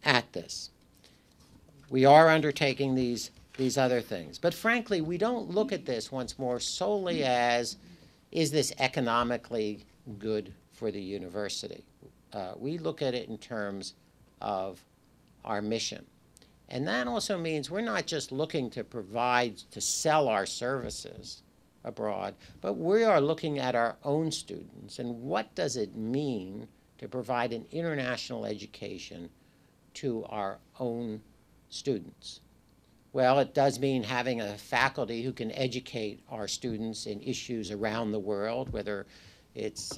at this. We are undertaking these other things. But frankly, we don't look at this once more solely as, is this economically good for the university? We look at it in terms of our mission. And that also means we're not just looking to provide, to sell our services abroad, but we are looking at our own students and what does it mean to provide an international education to our own students. Well, it does mean having a faculty who can educate our students in issues around the world, whether it's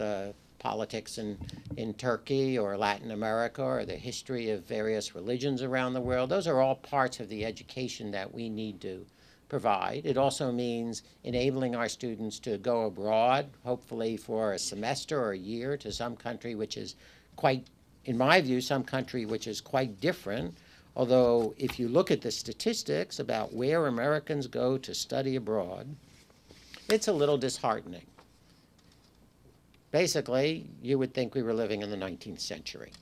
politics in Turkey or Latin America or the history of various religions around the world. Those are all parts of the education that we need to provide. It also means enabling our students to go abroad, hopefully for a semester or a year, to some country which is quite, in my view, some country which is quite different. Although if you look at the statistics about where Americans go to study abroad, it's a little disheartening. Basically, you would think we were living in the 19th century.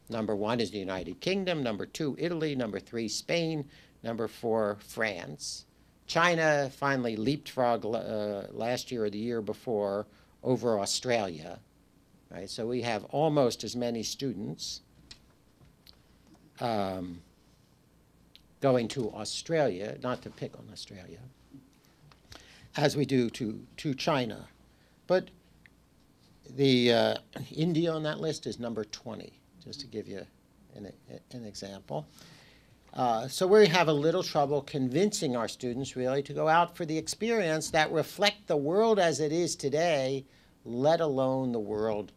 Number 1 is the United Kingdom, number 2, Italy, number 3, Spain, number 4, France. China finally leapfrogged last year or the year before over Australia. Right? So we have almost as many students going to Australia, not to pick on Australia, as we do to China. But the India on that list is number 20, just to give you an example. So we have a little trouble convincing our students really to go out for the experience that reflect the world as it is today, let alone the world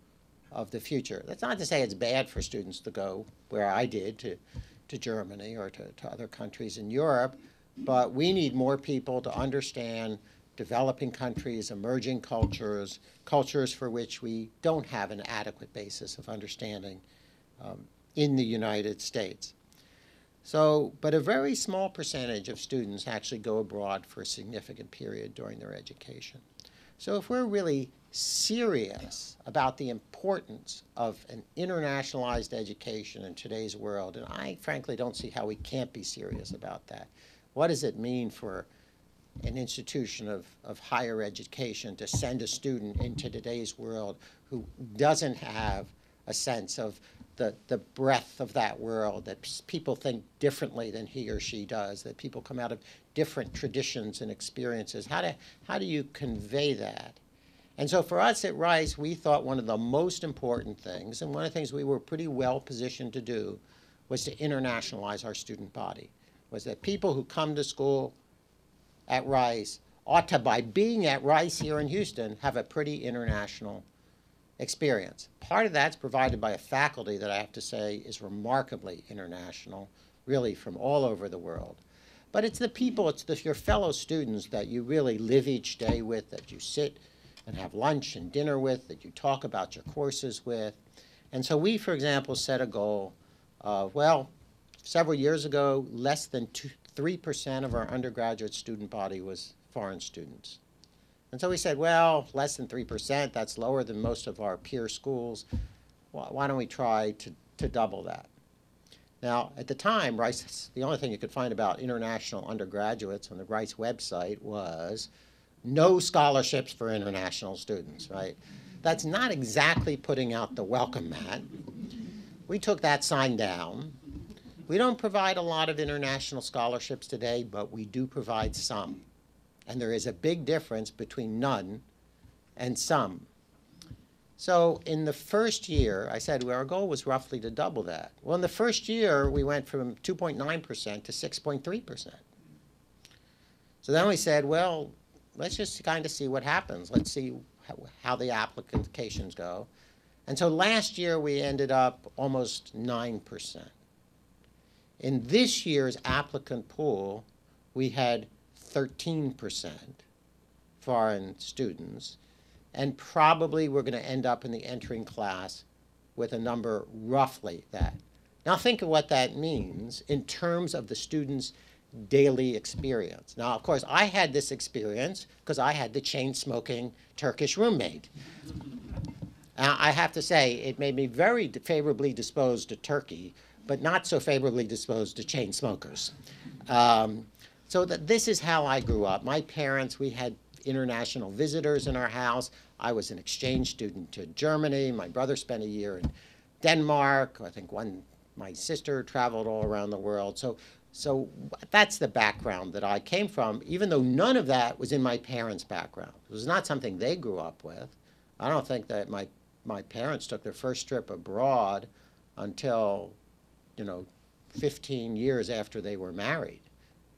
of the future. That's not to say it's bad for students to go where I did, to Germany or to other countries in Europe, but we need more people to understand developing countries, emerging cultures, cultures for which we don't have an adequate basis of understanding in the United States. So, but a very small percentage of students actually go abroad for a significant period during their education. So if we're really serious about the importance of an internationalized education in today's world, and I frankly don't see how we can't be serious about that. What does it mean for an institution of higher education to send a student into today's world who doesn't have a sense of the breadth of that world, that people think differently than he or she does, that people come out of different traditions and experiences? How do you convey that? And so for us at Rice, we thought one of the most important things, and one of the things we were pretty well positioned to do, was to internationalize our student body, was that people who come to school at Rice ought to, by being at Rice here in Houston, have a pretty international experience. Part of that's provided by a faculty that I have to say is remarkably international, really from all over the world. But it's the people, it's your fellow students that you really live each day with, that you sit and have lunch and dinner with, that you talk about your courses with. And so we, for example, set a goal of, well, several years ago, less than 3% of our undergraduate student body was foreign students. And so we said, well, less than 3%, that's lower than most of our peer schools. Well, why don't we try to double that? Now, at the time, Rice, the only thing you could find about international undergraduates on the Rice website was no scholarships for international students, right? That's not exactly putting out the welcome mat. We took that sign down. We don't provide a lot of international scholarships today, but we do provide some. And there is a big difference between none and some. So in the first year, I said, well, our goal was roughly to double that. Well, in the first year, we went from 2.9% to 6.3%. So then we said, well, let's just kind of see what happens. Let's see how the applications go. And so last year, we ended up almost 9%. In this year's applicant pool, we had 13% foreign students, and probably we're going to end up in the entering class with a number roughly that. Now think of what that means in terms of the students' daily experience. Now, of course, I had this experience because I had the chain-smoking Turkish roommate. I have to say, it made me very favorably disposed to Turkey, but not so favorably disposed to chain smokers. So this is how I grew up. My parents, we had international visitors in our house. I was an exchange student to Germany. My brother spent a year in Denmark. I think my sister traveled all around the world. So that's the background that I came from, even though none of that was in my parents' background. It was not something they grew up with. I don't think that my parents took their first trip abroad until, 15 years after they were married.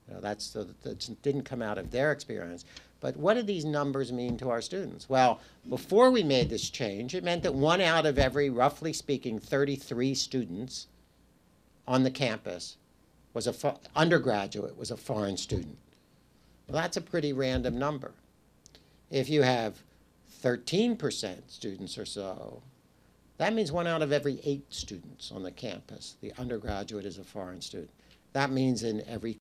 That didn't come out of their experience. But what do these numbers mean to our students? Well, before we made this change, it meant that 1 out of every, roughly speaking, 33 students on the campus was undergraduate was a foreign student. Well, that's a pretty random number. If you have 13% students or so, that means 1 out of every 8 students on the campus, the undergraduate is a foreign student. That means in every